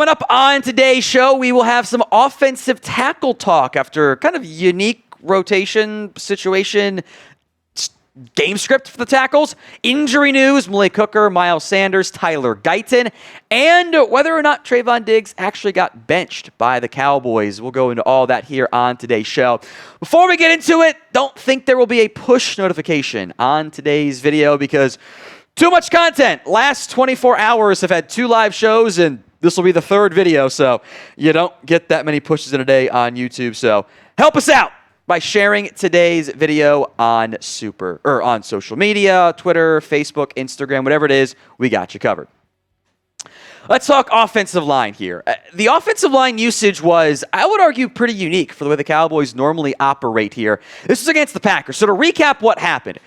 Coming up on today's show, we will have some offensive tackle talk after kind of unique rotation situation, game script for the tackles, injury news, Malik Hooker, Miles Sanders, Tyler Guyton, and whether or not Trevon Diggs actually got benched by the Cowboys. We'll go into all that here on today's show. Before we get into it, don't think there will be a push notification on today's video because too much content. Last 24 hours have had 2 live shows, and this will be the 3rd video, so you don't get that many pushes in a day on YouTube. So help us out by sharing today's video on social media, Twitter, Facebook, Instagram, whatever it is, we got you covered. Let's talk offensive line here. The offensive line usage was, I would argue, pretty unique for the way the Cowboys normally operate here. This was against the Packers. So to recap what happened,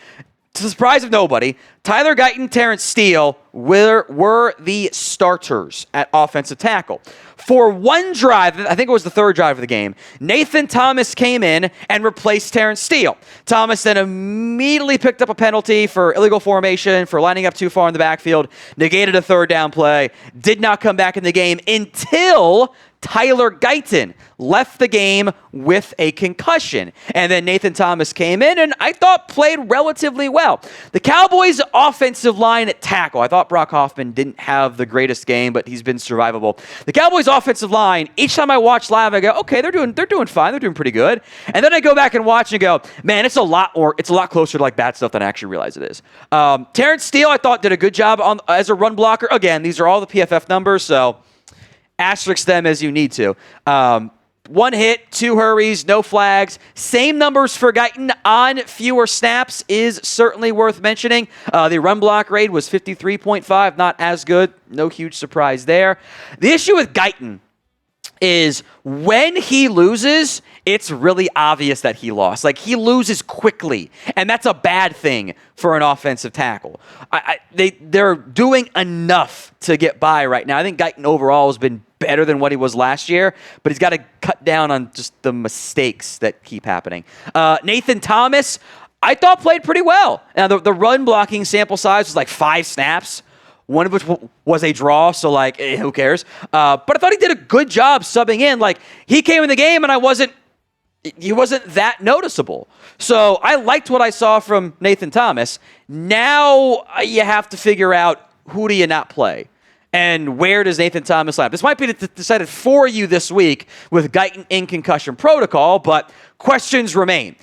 to the surprise of nobody, Tyler Guyton, Terence Steele were the starters at offensive tackle. For one drive, I think it was the 3rd drive of the game, Nathan Thomas came in and replaced Terence Steele. Thomas then immediately picked up a penalty for illegal formation, for lining up too far in the backfield, negated a 3rd down play, did not come back in the game until Tyler Guyton left the game with a concussion. And then Nathan Thomas came in and I thought played relatively well. The Cowboys' offensive line at tackle, I thought Brock Hoffman didn't have the greatest game, but he's been survivable. The Cowboys' offensive line, each time I watch live, I go, okay, they're doing fine, they're doing pretty good. And then I go back and watch and go, man, it's a lot closer to like bad stuff than I actually realize it is. Terence Steele, I thought, did a good job as a run blocker. Again, these are all the PFF numbers, so asterisk them as you need to. 1 hit, 2 hurries, no flags. Same numbers for Guyton on fewer snaps is certainly worth mentioning. The run block rate was 53.5, not as good. No huge surprise there. The issue with Guyton is when he loses, it's really obvious that he lost. Like, he loses quickly, and that's a bad thing for an offensive tackle. They're doing enough to get by right now. I think Guyton overall has been better than what he was last year, but he's got to cut down on just the mistakes that keep happening. Nathan Thomas, I thought played pretty well. Now, the run blocking sample size was like 5 snaps, one of which was a draw, so like, who cares? But I thought he did a good job subbing in. Like, he came in the game and he wasn't that noticeable. So I liked what I saw from Nathan Thomas. Now you have to figure out, who do you not play? And where does Nathan Thomas land? This might be decided for you this week with Guyton in concussion protocol, but questions remain.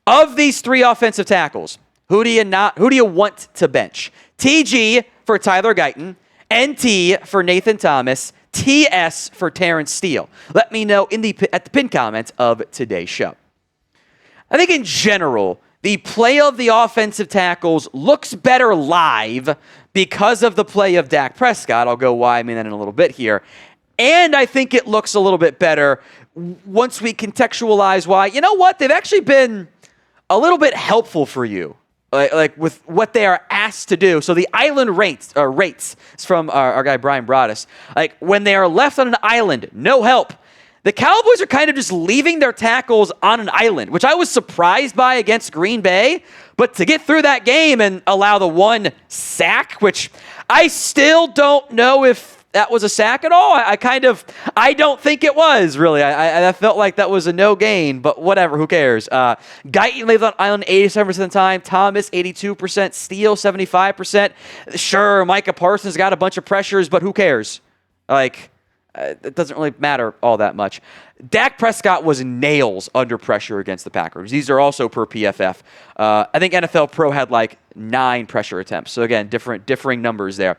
Of these 3 offensive tackles, who do you want to bench? TG for Tyler Guyton, NT for Nathan Thomas, TS for Terence Steele. Let me know at the pinned comments of today's show. I think in general, the play of the offensive tackles looks better live because of the play of Dak Prescott. I'll go why I mean that in a little bit here. And I think it looks a little bit better once we contextualize why, you know what, they've actually been a little bit helpful for you. Like with what they are asked to do. So the island rates is from our guy Brian Broaddus. Like, when they are left on an island, no help, the Cowboys are kind of just leaving their tackles on an island, which I was surprised by against Green Bay. But to get through that game and allow the 1 sack, which I still don't know if that was a sack at all. I don't think it was, really. I felt like that was a no gain, but whatever, who cares? Guyton lived on island 87% of the time, Thomas 82%, Steele 75%. Sure, Micah Parsons got a bunch of pressures, but who cares? Like, it doesn't really matter all that much. Dak Prescott was nails under pressure against the Packers. These are also per PFF. I think NFL Pro had like 9 pressure attempts. So again, differing numbers there.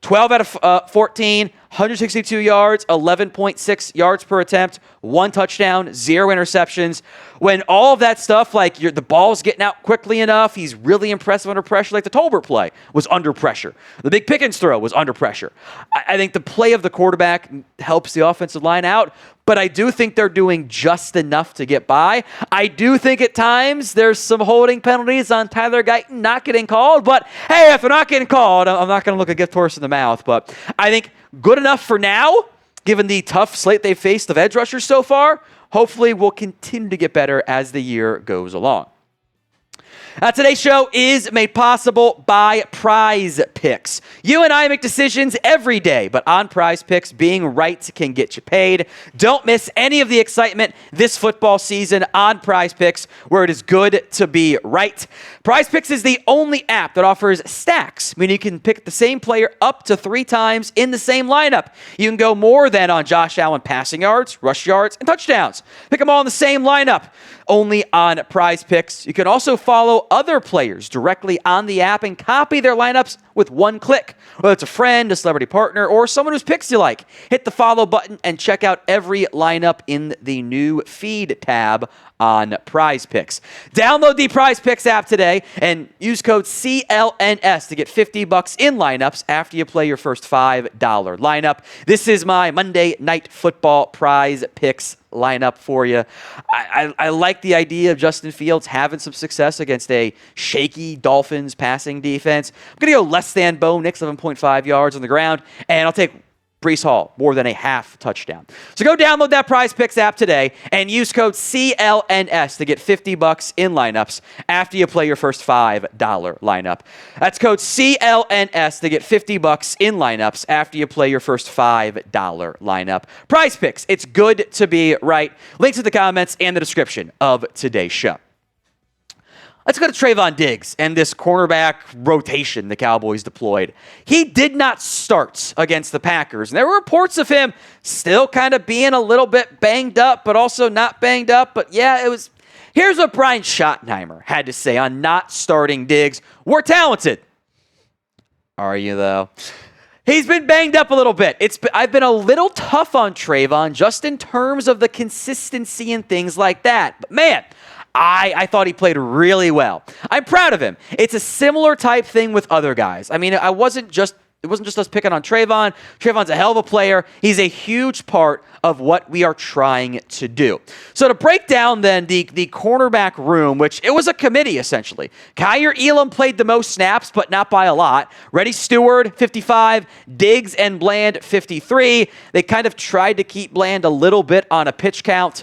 12 out of 14, 162 yards, 11.6 yards per attempt, 1 touchdown, 0 interceptions. When all of that stuff, like the ball's getting out quickly enough, he's really impressive under pressure. Like the Tolbert play was under pressure. The Big Pickens throw was under pressure. I think the play of the quarterback helps the offensive line out, but I do think they're doing just enough to get by. I do think at times there's some holding penalties on Tyler Guyton not getting called, but hey, if they're not getting called, I'm not going to look a gift horse in the mouth. But I think good enough for now, given the tough slate they've faced of edge rushers so far. Hopefully we'll continue to get better as the year goes along. Today's show is made possible by PrizePicks. You and I make decisions every day, but on PrizePicks, being right can get you paid. Don't miss any of the excitement this football season on PrizePicks, where it is good to be right. PrizePicks is the only app that offers stacks, meaning you can pick the same player up to 3 times in the same lineup. You can go more than on Josh Allen passing yards, rush yards, and touchdowns. Pick them all in the same lineup, only on PrizePicks. You can also follow other players directly on the app and copy their lineups with one click. Whether it's a friend, a celebrity partner, or someone whose picks you like, hit the follow button and check out every lineup in the new feed tab on PrizePicks. Download the PrizePicks app today and use code CLNS to get $50 in lineups after you play your first $5 lineup. This is my Monday Night Football PrizePicks lineup for you. I like the idea of Justin Fields having some success against a shaky Dolphins passing defense. I'm going to go less than Bo Nix, 11.5 yards on the ground, and I'll take Breece Hall, more than a half touchdown. So go download that PrizePicks app today and use code CLNS to get $50 in lineups after you play your first $5 lineup. That's code CLNS to get $50 in lineups after you play your first $5 lineup. PrizePicks, it's good to be right. Links in the comments and the description of today's show. Let's go to Trevon Diggs and this cornerback rotation the Cowboys deployed. He did not start against the Packers. And there were reports of him still kind of being a little bit banged up, but also not banged up. But yeah, it was. Here's what Brian Schottenheimer had to say on not starting Diggs. We're talented. Are you, though? He's been banged up a little bit. I've been a little tough on Trevon just in terms of the consistency and things like that. But man, I thought he played really well. I'm proud of him. It's a similar type thing with other guys. I mean, it wasn't just us picking on Trevon. Trevon's a hell of a player. He's a huge part of what we are trying to do. So to break down then the cornerback room, which it was a committee essentially. Kaiir Elam played the most snaps, but not by a lot. Reddy Stewart, 55. Diggs and Bland, 53. They kind of tried to keep Bland a little bit on a pitch count.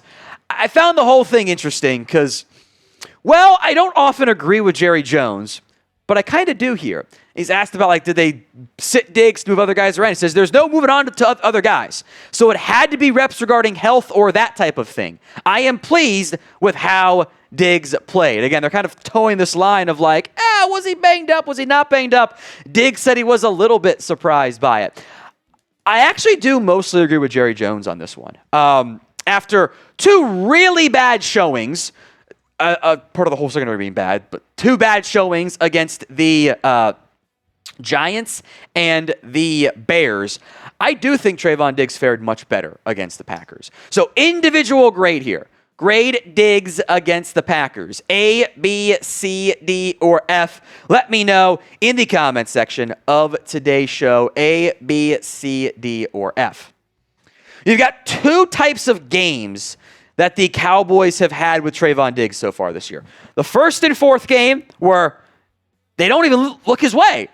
I found the whole thing interesting because, well, I don't often agree with Jerry Jones, but I kind of do here. He's asked about, did they sit Diggs to move other guys around? He says there's no moving on to other guys. So it had to be reps regarding health or that type of thing. I am pleased with how Diggs played. Again, they're kind of towing this line of was he banged up? Was he not banged up? Diggs said he was a little bit surprised by it. I actually do mostly agree with Jerry Jones on this one. After 2 really bad showings, part of the whole secondary being bad, but 2 bad showings against the Giants and the Bears, I do think Trevon Diggs fared much better against the Packers. So individual grade here. Grade Diggs against the Packers. A, B, C, D, or F. Let me know in the comment section of today's show. A, B, C, D, or F. You've got 2 types of games that the Cowboys have had with Trevon Diggs so far this year. The first and fourth game where they don't even look his way.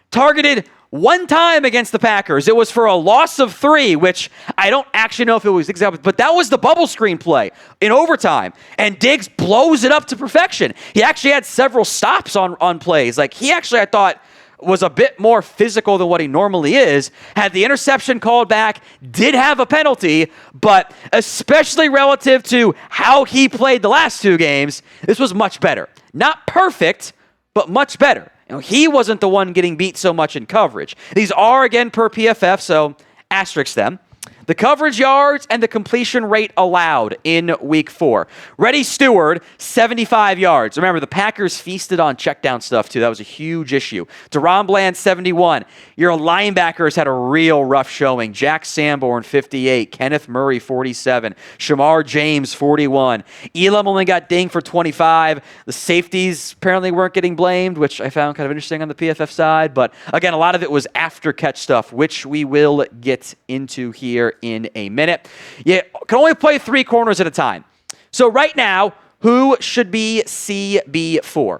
Targeted 1 time against the Packers. It was for a loss of 3, which I don't actually know if it was exactly, but that was the bubble screen play in overtime. And Diggs blows it up to perfection. He actually had several stops on plays. He actually, I thought, was a bit more physical than what he normally is, had the interception called back, did have a penalty, but especially relative to how he played the last 2 games, this was much better. Not perfect, but much better. He wasn't the one getting beat so much in coverage. These are, again, per PFF, so asterisk them. The coverage yards and the completion rate allowed in week 4. Reddy Stewart, 75 yards. Remember, the Packers feasted on check down stuff, too. That was a huge issue. Deron Bland, 71. Your linebackers had a real rough showing. Jack Sanborn, 58. Kenneth Murray, 47. Shamar James, 41. Elam only got dinged for 25. The safeties apparently weren't getting blamed, which I found kind of interesting on the PFF side. But, again, a lot of it was after catch stuff, which we will get into here in a minute. You can only play 3 corners at a time. So right now, who should be CB4?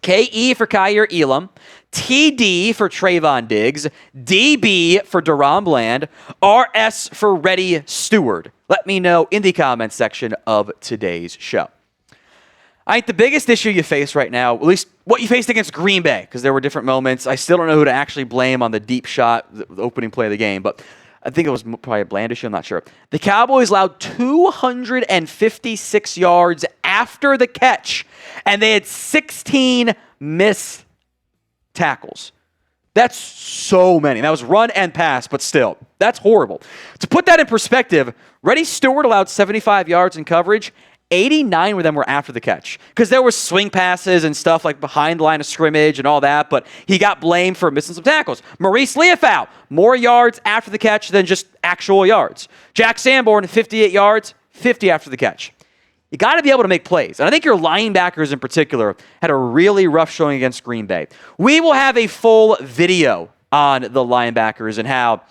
KE for Kaiir Elam, TD for Trevon Diggs, DB for Deron Bland, RS for Reddy Stewart. Let me know in the comments section of today's show. I think the biggest issue you face right now, at least what you faced against Green Bay, because there were different moments. I still don't know who to actually blame on the deep shot, the opening play of the game, but I think it was probably a Bland issue. I'm not sure. The Cowboys allowed 256 yards after the catch, and they had 16 missed tackles. That's so many. That was run and pass, but still, that's horrible. To put that in perspective, Reddy Stewart allowed 75 yards in coverage. 89 of them were after the catch because there were swing passes and stuff like behind the line of scrimmage and all that, but he got blamed for missing some tackles. Maurice Leofau, more yards after the catch than just actual yards. Jack Sanborn, 58 yards, 50 after the catch. You got to be able to make plays. And I think your linebackers in particular had a really rough showing against Green Bay. We will have a full video on the linebackers and how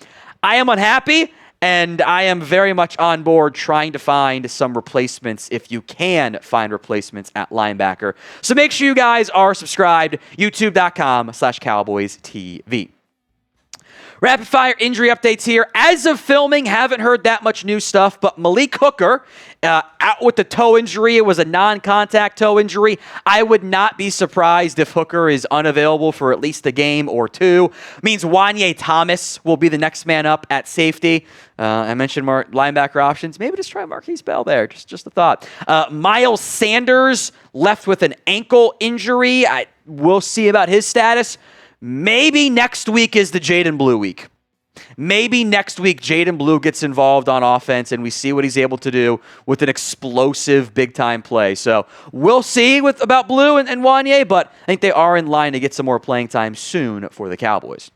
I am unhappy. And I am very much on board trying to find some replacements if you can find replacements at linebacker. So make sure you guys are subscribed, youtube.com/CowboysTV. Rapid fire injury updates here. As of filming, haven't heard that much new stuff, but Malik Hooker out with the toe injury. It was a non-contact toe injury. I would not be surprised if Hooker is unavailable for at least a game or two. Means Wanye Thomas will be the next man up at safety. I mentioned more linebacker options. Maybe just try Marquise Bell there. Just a thought. Miles Sanders left with an ankle injury. We'll see about his status. Maybe next week is the Jaden Blue week. Maybe next week Jaden Blue gets involved on offense and we see what he's able to do with an explosive big-time play. So we'll see about Blue and Wanye, but I think they are in line to get some more playing time soon for the Cowboys.